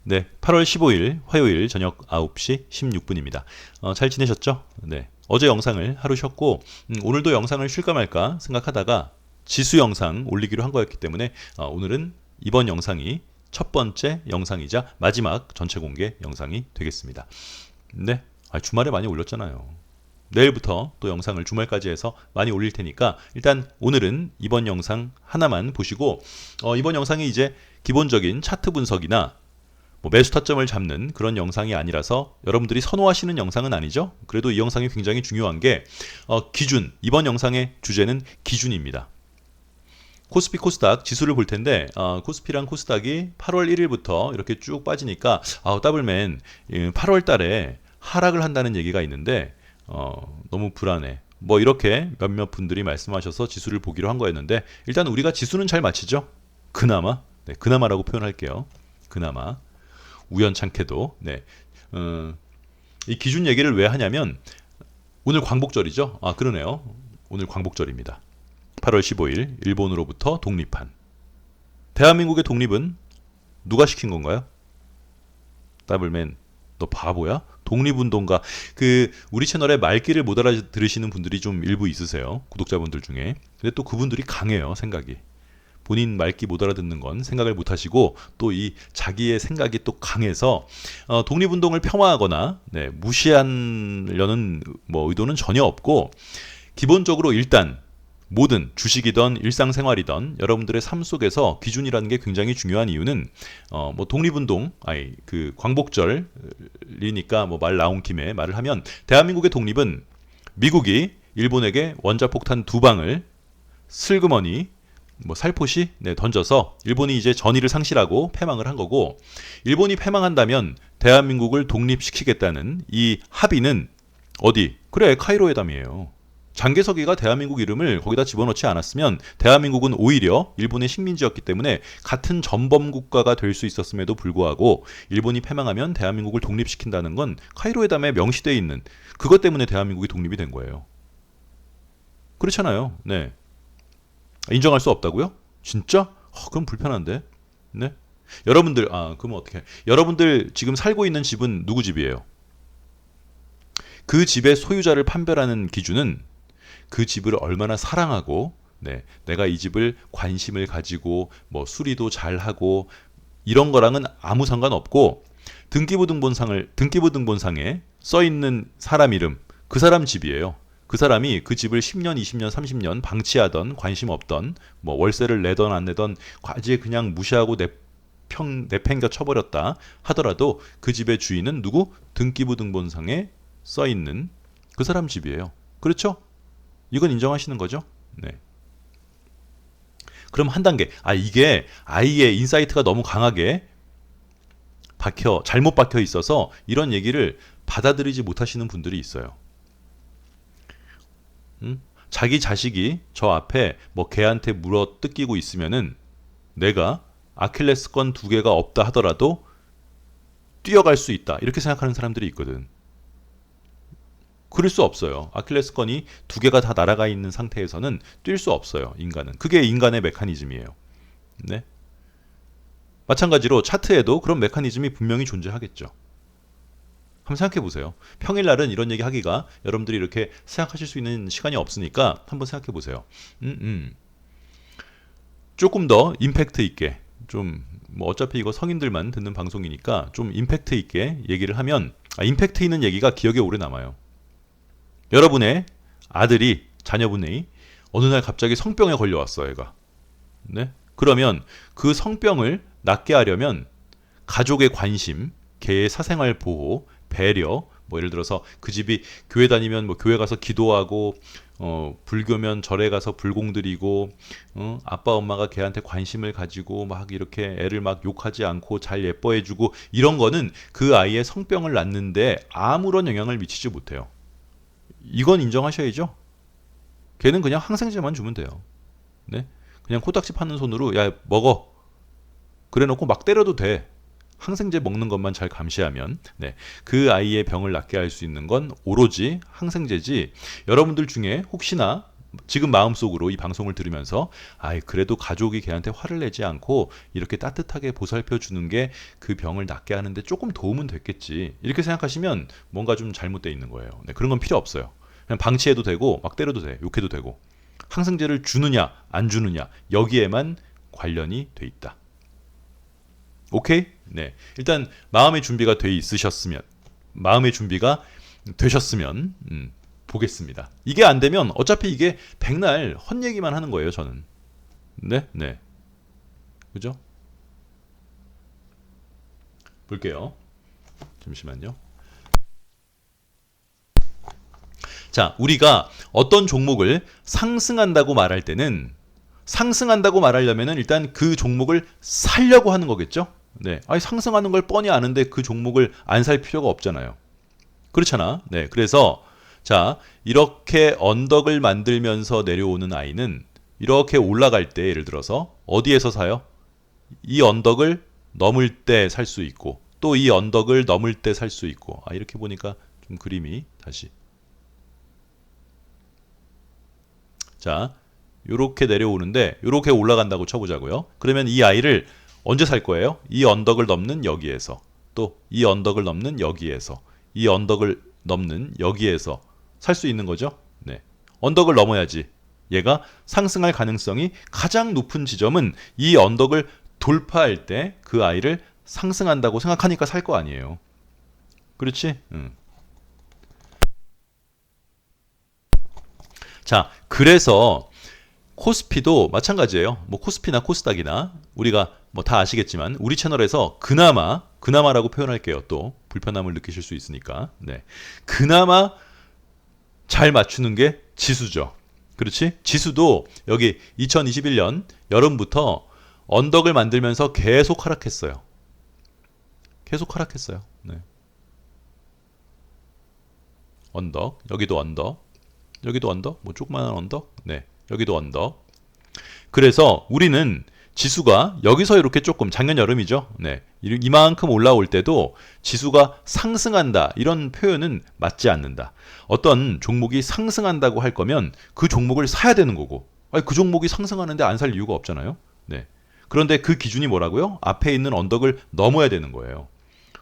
네, 8월 15일 화요일 저녁 9시 16분입니다. 잘 지내셨죠? 네. 어제 영상을 하루 쉬었고 오늘도 영상을 쉴까 말까 생각하다가 지수 영상 올리기로 한 거였기 때문에 오늘은 이번 영상이 첫 번째 영상이자 마지막 전체 공개 영상이 되겠습니다. 네, 주말에 많이 올렸잖아요. 내일부터 또 영상을 주말까지 해서 많이 올릴 테니까 일단 오늘은 이번 영상 하나만 보시고 이번 영상이 이제 기본적인 차트 분석이나 뭐 매수 타점을 잡는 그런 영상이 아니라서 여러분들이 선호하시는 영상은 아니죠. 그래도 이 영상이 굉장히 중요한 게 기준, 이번 영상의 주제는 기준입니다. 코스피 코스닥 지수를 볼 텐데 코스피랑 코스닥이 8월 1일부터 이렇게 쭉 빠지니까 더블맨 8월 달에 하락을 한다는 얘기가 있는데 너무 불안해. 뭐 이렇게 몇몇 분들이 말씀하셔서 지수를 보기로 한 거였는데 일단 우리가 지수는 잘 맞히죠. 그나마. 네, 그나마라고 표현할게요. 그나마. 우연찮게도. 네. 이 기준 얘기를 왜 하냐면 오늘 광복절이죠. 그러네요. 오늘 광복절입니다. 8월 15일 일본으로부터 독립한. 대한민국의 독립은 누가 시킨 건가요? 더블맨 너 바보야? 독립운동가. 우리 채널에 말귀를 못 알아들으시는 분들이 좀 일부 있으세요. 구독자분들 중에. 근데 또 그분들이 강해요. 생각이. 본인 말귀 못 알아듣는 건 생각을 못 하시고 또 이 자기의 생각이 또 강해서 독립운동을 폄하하거나 무시하려는 뭐 의도는 전혀 없고 기본적으로 일단 모든 주식이든 일상생활이든 여러분들의 삶 속에서 기준이라는 게 굉장히 중요한 이유는 뭐 독립운동 광복절이니까 뭐 말 나온 김에 말을 하면 대한민국의 독립은 미국이 일본에게 원자폭탄 2방을 슬그머니 살포시 던져서 일본이 이제 전의를 상실하고 패망을 한 거고, 일본이 패망한다면 대한민국을 독립시키겠다는 이 합의는 어디? 그래, 카이로 회담이에요. 장개석이가 대한민국 이름을 거기다 집어넣지 않았으면 대한민국은 오히려 일본의 식민지였기 때문에 같은 전범 국가가 될 수 있었음에도 불구하고 일본이 패망하면 대한민국을 독립시킨다는 건 카이로 회담에 명시되어 있는 그것 때문에 대한민국이 독립이 된 거예요. 그렇잖아요. 네. 인정할 수 없다고요? 진짜? 그럼 불편한데. 네. 여러분들 그럼 어떻게? 여러분들 지금 살고 있는 집은 누구 집이에요? 그 집의 소유자를 판별하는 기준은 그 집을 얼마나 사랑하고, 내가 이 집을 관심을 가지고 뭐 수리도 잘 하고 이런 거랑은 아무 상관없고 등기부등본상에 써 있는 사람 이름, 그 사람 집이에요. 그 사람이 그 집을 10년, 20년, 30년 방치하던 관심 없던 뭐 월세를 내던 안 내던 과지에 그냥 무시하고 내팽겨 쳐버렸다 하더라도 그 집의 주인은 누구? 등기부등본상에 써 있는 그 사람 집이에요. 그렇죠? 이건 인정하시는 거죠? 네. 그럼 한 단계. 이게 아이의 인사이트가 너무 강하게 잘못 박혀 있어서 이런 얘기를 받아들이지 못하시는 분들이 있어요. 자기 자식이 저 앞에 뭐 개한테 물어 뜯기고 있으면은 내가 아킬레스건 2개가 없다 하더라도 뛰어갈 수 있다. 이렇게 생각하는 사람들이 있거든. 그럴 수 없어요. 아킬레스건이 2개가 다 날아가 있는 상태에서는 뛸 수 없어요. 인간은. 그게 인간의 메커니즘이에요. 네. 마찬가지로 차트에도 그런 메커니즘이 분명히 존재하겠죠. 한번 생각해 보세요. 평일날은 이런 얘기 하기가 여러분들이 이렇게 생각하실 수 있는 시간이 없으니까 한번 생각해 보세요. 조금 더 임팩트 있게 뭐 어차피 이거 성인들만 듣는 방송이니까 좀 임팩트 있게 얘기를 하면 임팩트 있는 얘기가 기억에 오래 남아요. 여러분의 아들이 자녀분이 어느 날 갑자기 성병에 걸려왔어, 애가. 네? 그러면 그 성병을 낫게 하려면 가족의 관심, 개의 사생활 보호, 배려, 뭐 예를 들어서 그 집이 교회 다니면 뭐 교회 가서 기도하고 불교면 절에 가서 불공드리고 아빠 엄마가 걔한테 관심을 가지고 막 이렇게 애를 막 욕하지 않고 잘 예뻐해주고 이런 거는 그 아이의 성병을 낫는데 아무런 영향을 미치지 못해요. 이건 인정하셔야죠. 걔는 그냥 항생제만 주면 돼요. 네? 그냥 코딱지 파는 손으로 야 먹어 그래 놓고 막 때려도 돼. 항생제 먹는 것만 잘 감시하면 그 아이의 병을 낫게 할 수 있는 건 오로지 항생제지. 여러분들 중에 혹시나 지금 마음속으로 이 방송을 들으면서 아이 그래도 가족이 걔한테 화를 내지 않고 이렇게 따뜻하게 보살펴 주는 게 그 병을 낫게 하는데 조금 도움은 됐겠지. 이렇게 생각하시면 뭔가 좀 잘못되어 있는 거예요. 네, 그런 건 필요 없어요. 그냥 방치해도 되고 막 때려도 돼. 욕해도 되고. 항생제를 주느냐 안 주느냐 여기에만 관련이 돼 있다. 오케이? 네. 일단 마음의 준비가 돼 있으셨으면 마음의 준비가 되셨으면 보겠습니다. 이게 안 되면 어차피 이게 백날 헛얘기만 하는 거예요, 저는. 네, 네. 그죠? 볼게요. 잠시만요. 자, 우리가 어떤 종목을 상승한다고 말할 때는 상승한다고 말하려면은 일단 그 종목을 살려고 하는 거겠죠? 네. 아니, 상승하는 걸 뻔히 아는데 그 종목을 안 살 필요가 없잖아요. 그렇잖아. 네. 그래서 자, 이렇게 언덕을 만들면서 내려오는 아이는 이렇게 올라갈 때 예를 들어서 어디에서 사요? 이 언덕을 넘을 때 살 수 있고 또 이 언덕을 넘을 때 살 수 있고 이렇게 보니까 좀 그림이 다시 자, 요렇게 내려오는데 요렇게 올라간다고 쳐보자고요. 그러면 이 아이를 언제 살 거예요? 이 언덕을 넘는 여기에서 또 이 언덕을 넘는 여기에서 이 언덕을 넘는 여기에서 살 수 있는 거죠. 네. 언덕을 넘어야지. 얘가 상승할 가능성이 가장 높은 지점은 이 언덕을 돌파할 때 그 아이를 상승한다고 생각하니까 살 거 아니에요. 그렇지? 자, 그래서 코스피도 마찬가지예요. 뭐 코스피나 코스닥이나 우리가 뭐 다 아시겠지만 우리 채널에서 그나마라고 표현할게요. 또 불편함을 느끼실 수 있으니까. 네. 그나마 잘 맞추는 게 지수죠. 그렇지? 지수도 여기 2021년 여름부터 언덕을 만들면서 계속 하락했어요. 계속 하락했어요. 네. 언덕, 여기도 언덕, 여기도 언덕, 뭐 조그마한 언덕, 네, 여기도 언덕. 그래서 우리는 지수가 여기서 이렇게 조금 작년 여름이죠. 네, 이만큼 올라올 때도 지수가 상승한다 이런 표현은 맞지 않는다. 어떤 종목이 상승한다고 할 거면 그 종목을 사야 되는 거고, 아니, 그 종목이 상승하는데 안 살 이유가 없잖아요. 네. 그런데 그 기준이 뭐라고요? 앞에 있는 언덕을 넘어야 되는 거예요.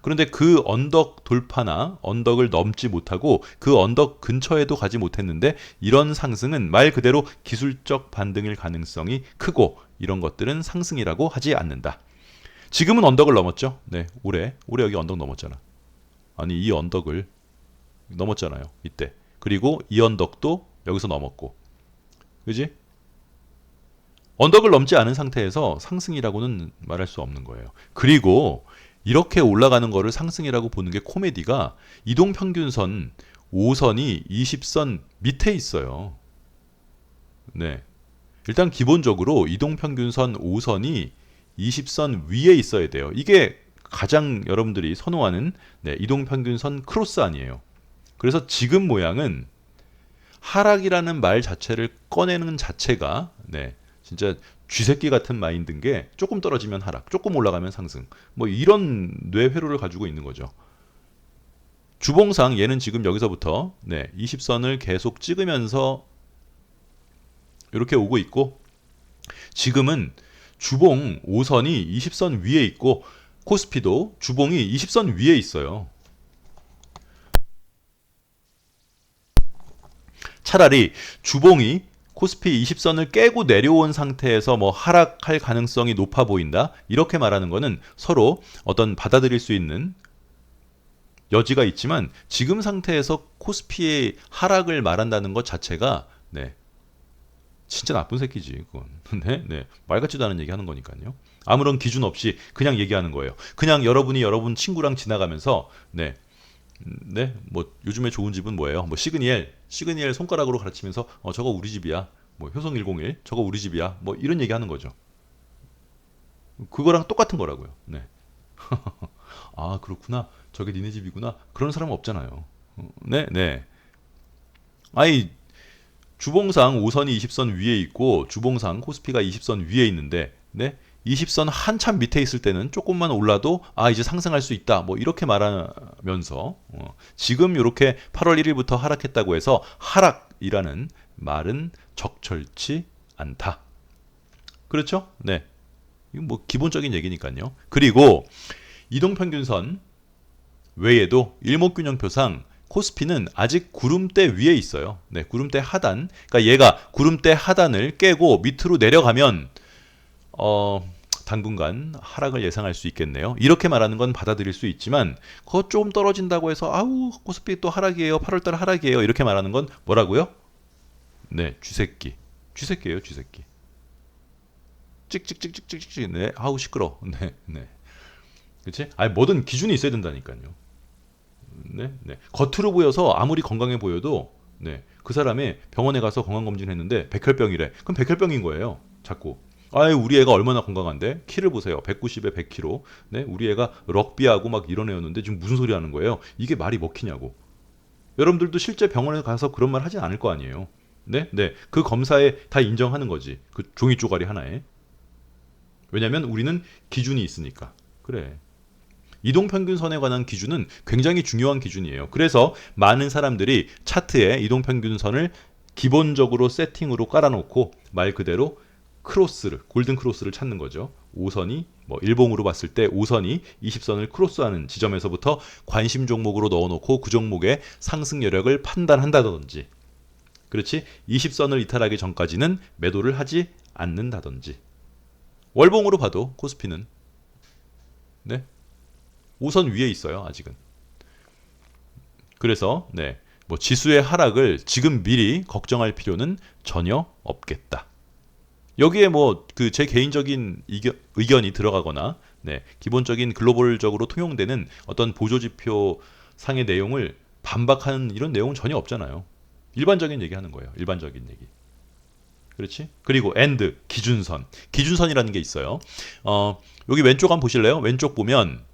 그런데 그 언덕 돌파나 언덕을 넘지 못하고 그 언덕 근처에도 가지 못했는데 이런 상승은 말 그대로 기술적 반등일 가능성이 크고 이런 것들은 상승이라고 하지 않는다. 지금은 언덕을 넘었죠. 네, 올해 여기 언덕 넘었잖아. 아니 이 언덕을 넘었잖아요. 이때. 그리고 이 언덕도 여기서 넘었고. 그지? 언덕을 넘지 않은 상태에서 상승이라고는 말할 수 없는 거예요. 그리고 이렇게 올라가는 거를 상승이라고 보는 게 코미디가 이동평균선 5선이 20선 밑에 있어요. 네. 일단 기본적으로 이동평균선 5선이 20선 위에 있어야 돼요. 이게 가장 여러분들이 선호하는 네, 이동평균선 크로스 아니에요. 그래서 지금 모양은 하락이라는 말 자체를 꺼내는 자체가 네, 진짜 쥐새끼 같은 마인드인 게 조금 떨어지면 하락, 조금 올라가면 상승. 뭐 이런 뇌회로를 가지고 있는 거죠. 주봉상 얘는 지금 여기서부터 네, 20선을 계속 찍으면서 이렇게 오고 있고 지금은 주봉 5선이 20선 위에 있고 코스피도 주봉이 20선 위에 있어요. 차라리 주봉이 코스피 20선을 깨고 내려온 상태에서 뭐 하락할 가능성이 높아 보인다. 이렇게 말하는 거는 서로 어떤 받아들일 수 있는 여지가 있지만 지금 상태에서 코스피의 하락을 말한다는 것 자체가 네. 진짜 나쁜 새끼지, 그건. 네, 네. 말 같지도 않은 얘기 하는 거니까요. 아무런 기준 없이 그냥 얘기하는 거예요. 그냥 여러분이 여러분 친구랑 지나가면서 네. 네, 뭐 요즘에 좋은 집은 뭐예요? 뭐 시그니엘 손가락으로 가르치면서 저거 우리 집이야. 뭐 효성 101 저거 우리 집이야. 뭐 이런 얘기 하는 거죠. 그거랑 똑같은 거라고요. 네. 아 그렇구나. 저게 니네 집이구나. 그런 사람은 없잖아요. 네, 네. 아니 주봉상 5선이 20선 위에 있고 주봉상 코스피가 20선 위에 있는데 네? 20선 한참 밑에 있을 때는 조금만 올라도 이제 상승할 수 있다. 뭐 이렇게 말하면서 지금 이렇게 8월 1일부터 하락했다고 해서 하락이라는 말은 적절치 않다. 그렇죠? 네. 이건 뭐 기본적인 얘기니까요. 그리고 이동평균선 외에도 일목균형표상 코스피는 아직 구름대 위에 있어요. 네, 구름대 하단. 그러니까 얘가 구름대 하단을 깨고 밑으로 내려가면 당분간 하락을 예상할 수 있겠네요. 이렇게 말하는 건 받아들일 수 있지만 그거 좀 떨어진다고 해서 아우 코스피 또 하락이에요. 8월달 하락이에요. 이렇게 말하는 건 뭐라고요? 네, 쥐새끼. 쥐새끼예요, 쥐새끼. 찍찍찍찍찍찍. 네, 아우 시끄러. 네, 네. 그렇지? 아니 뭐든 기준이 있어야 된다니까요. 네, 네. 겉으로 보여서 아무리 건강해 보여도 네, 그 사람이 병원에 가서 건강검진했는데 백혈병이래. 그럼 백혈병인 거예요. 자꾸. 아유 우리 애가 얼마나 건강한데 키를 보세요. 190에 100kg. 네, 우리 애가 럭비하고 막 이런 애였는데 지금 무슨 소리 하는 거예요? 이게 말이 먹히냐고. 여러분들도 실제 병원에 가서 그런 말 하진 않을 거 아니에요. 네, 네. 그 검사에 다 인정하는 거지. 그 종이 쪼가리 하나에. 왜냐면 우리는 기준이 있으니까. 그래. 이동평균선에 관한 기준은 굉장히 중요한 기준이에요. 그래서 많은 사람들이 차트에 이동평균선을 기본적으로 세팅으로 깔아놓고 말 그대로 크로스를, 골든 크로스를 찾는 거죠. 5선이 뭐 일봉으로 봤을 때 5선이 20선을 크로스하는 지점에서부터 관심 종목으로 넣어놓고 그 종목의 상승 여력을 판단한다든지, 그렇지? 20선을 이탈하기 전까지는 매도를 하지 않는다든지. 월봉으로 봐도 코스피는 네, 5선 위에 있어요, 아직은. 그래서 네, 뭐 지수의 하락을 지금 미리 걱정할 필요는 전혀 없겠다. 여기에 뭐 그 제 개인적인 의견이 들어가거나 네, 기본적인 글로벌적으로 통용되는 어떤 보조지표 상의 내용을 반박하는 이런 내용은 전혀 없잖아요. 일반적인 얘기하는 거예요. 일반적인 얘기. 그렇지? 그리고 엔드 기준선. 기준선이라는 게 있어요. 여기 왼쪽 한번 보실래요? 왼쪽 보면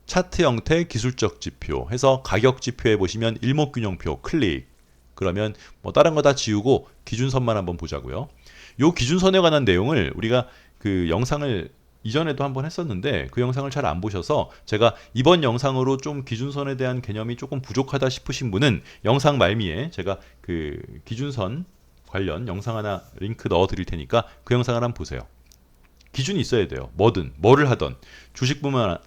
차트 형태 기술적 지표 해서 가격 지표에 보시면 일목균형표 클릭. 그러면 뭐 다른 거 다 지우고 기준선만 한번 보자고요. 요 기준선에 관한 내용을 우리가 그 영상을 이전에도 한번 했었는데 그 영상을 잘 안 보셔서 제가 이번 영상으로 좀 기준선에 대한 개념이 조금 부족하다 싶으신 분은 영상 말미에 제가 그 기준선 관련 영상 하나 링크 넣어 드릴 테니까 그 영상을 한번 보세요. 기준이 있어야 돼요. 뭐를 하던 주식뿐만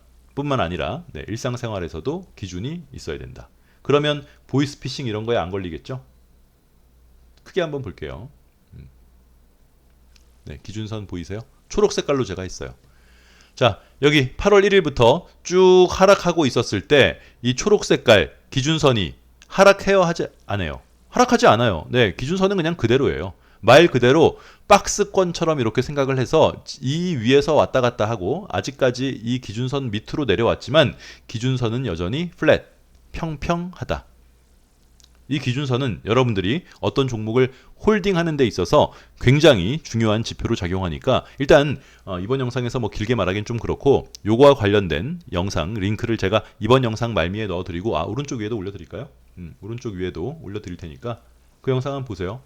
아니라 네, 일상생활에서도 기준이 있어야 된다. 그러면 보이스피싱 이런 거에 안 걸리겠죠? 크게 한번 볼게요. 네, 기준선 보이세요? 초록 색깔로 제가 했어요. 자, 여기 8월 1일부터 쭉 하락하고 있었을 때 이 초록 색깔 기준선이 하락해요 하지 않아요? 하락하지 않아요. 네, 기준선은 그냥 그대로예요. 말 그대로 박스권처럼 이렇게 생각을 해서 이 위에서 왔다 갔다 하고 아직까지 이 기준선 밑으로 내려왔지만 기준선은 여전히 플랫, 평평하다. 이 기준선은 여러분들이 어떤 종목을 홀딩하는 데 있어서 굉장히 중요한 지표로 작용하니까 일단 이번 영상에서 뭐 길게 말하긴 좀 그렇고 요거와 관련된 영상 링크를 제가 이번 영상 말미에 넣어드리고 오른쪽 위에도 올려드릴까요? 오른쪽 위에도 올려드릴 테니까 그 영상 한번 보세요.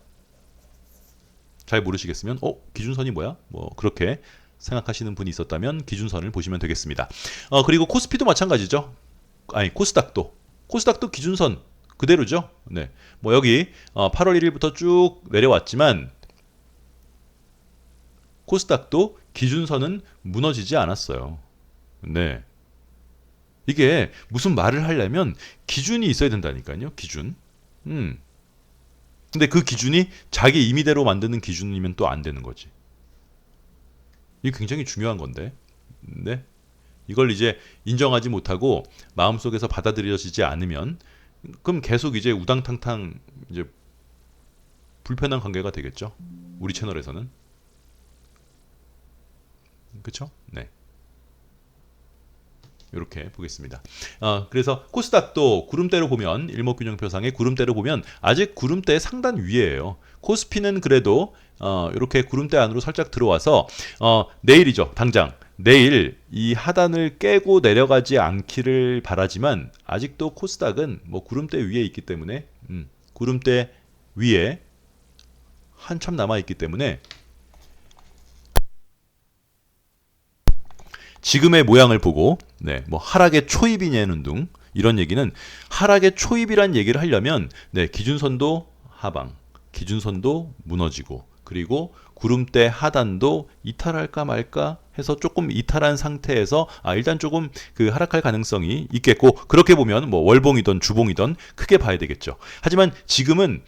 잘 모르시겠으면 기준선이 뭐야? 뭐 그렇게 생각하시는 분이 있었다면 기준선을 보시면 되겠습니다. 그리고 코스피도 마찬가지죠. 아니 코스닥도 기준선 그대로죠. 네. 뭐 여기 8월 1일부터 쭉 내려왔지만 코스닥도 기준선은 무너지지 않았어요. 네. 이게 무슨 말을 하려면 기준이 있어야 된다니까요. 기준. 근데 그 기준이 자기 임의대로 만드는 기준이면 또 안 되는 거지. 이게 굉장히 중요한 건데. 네. 이걸 이제 인정하지 못하고 마음속에서 받아들여지지 않으면 그럼 계속 이제 우당탕탕 이제 불편한 관계가 되겠죠. 우리 채널에서는. 그렇죠? 네. 이렇게 보겠습니다. 그래서 코스닥도 구름대로 보면 일목균형표상의 구름대로 보면 아직 구름대 상단 위에요. 코스피는 그래도 이렇게 구름대 안으로 살짝 들어와서 내일이죠. 당장 내일 이 하단을 깨고 내려가지 않기를 바라지만 아직도 코스닥은 뭐 구름대 위에 있기 때문에 구름대 위에 한참 남아 있기 때문에 지금의 모양을 보고 네, 뭐 하락의 초입이냐는 등 이런 얘기는 하락의 초입이란 얘기를 하려면 네, 기준선도 하방, 기준선도 무너지고 그리고 구름대 하단도 이탈할까 말까 해서 조금 이탈한 상태에서 일단 조금 그 하락할 가능성이 있겠고 그렇게 보면 뭐 월봉이든 주봉이든 크게 봐야 되겠죠. 하지만 지금은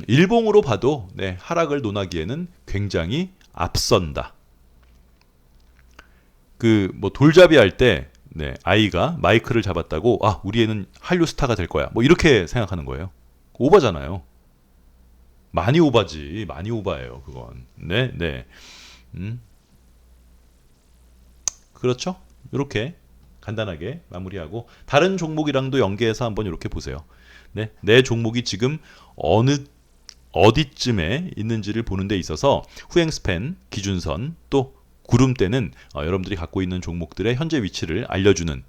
일봉으로 봐도 네, 하락을 논하기에는 굉장히 앞선다. 그 뭐 돌잡이 할 때 네, 아이가 마이크를 잡았다고 우리 애는 한류 스타가 될 거야. 뭐 이렇게 생각하는 거예요. 오바잖아요. 많이 오바지. 많이 오바예요, 그건. 네, 네. 그렇죠? 이렇게 간단하게 마무리하고 다른 종목이랑도 연계해서 한번 이렇게 보세요. 네, 내 종목이 지금 어디쯤에 있는지를 보는 데 있어서 후행 스팬, 기준선, 또 구름대는 여러분들이 갖고 있는 종목들의 현재 위치를 알려주는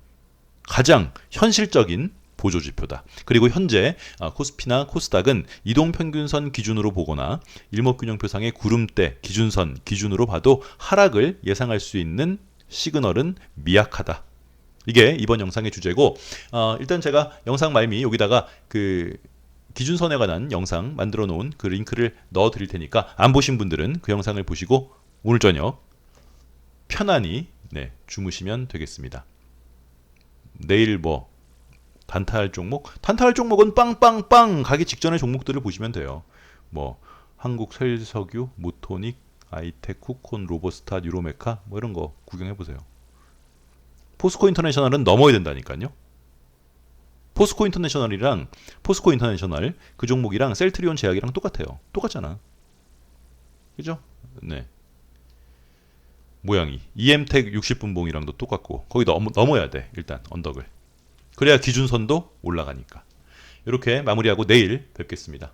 가장 현실적인 보조지표다. 그리고 현재 코스피나 코스닥은 이동평균선 기준으로 보거나 일목균형표상의 구름대 기준선 기준으로 봐도 하락을 예상할 수 있는 시그널은 미약하다. 이게 이번 영상의 주제고 일단 제가 영상 말미 여기다가 그 기준선에 관한 영상 만들어 놓은 그 링크를 넣어 드릴 테니까 안 보신 분들은 그 영상을 보시고 오늘 저녁 편안히 주무시면 되겠습니다. 내일 뭐 단타할 종목은 빵빵빵 가기 직전의 종목들을 보시면 돼요. 뭐 한국셀석유, 모토닉, 아이텍, 쿠콘, 로보스타, 뉴로메카 뭐 이런 거 구경해 보세요. 포스코 인터내셔널은 넘어야 된다니까요. 포스코 인터내셔널 그 종목이랑 셀트리온 제약이랑 똑같아요. 똑같잖아. 그죠? 네. 모양이 EM텍 60분봉이랑도 똑같고 거기 넘어야 돼. 일단 언덕을. 그래야 기준선도 올라가니까. 이렇게 마무리하고 내일 뵙겠습니다.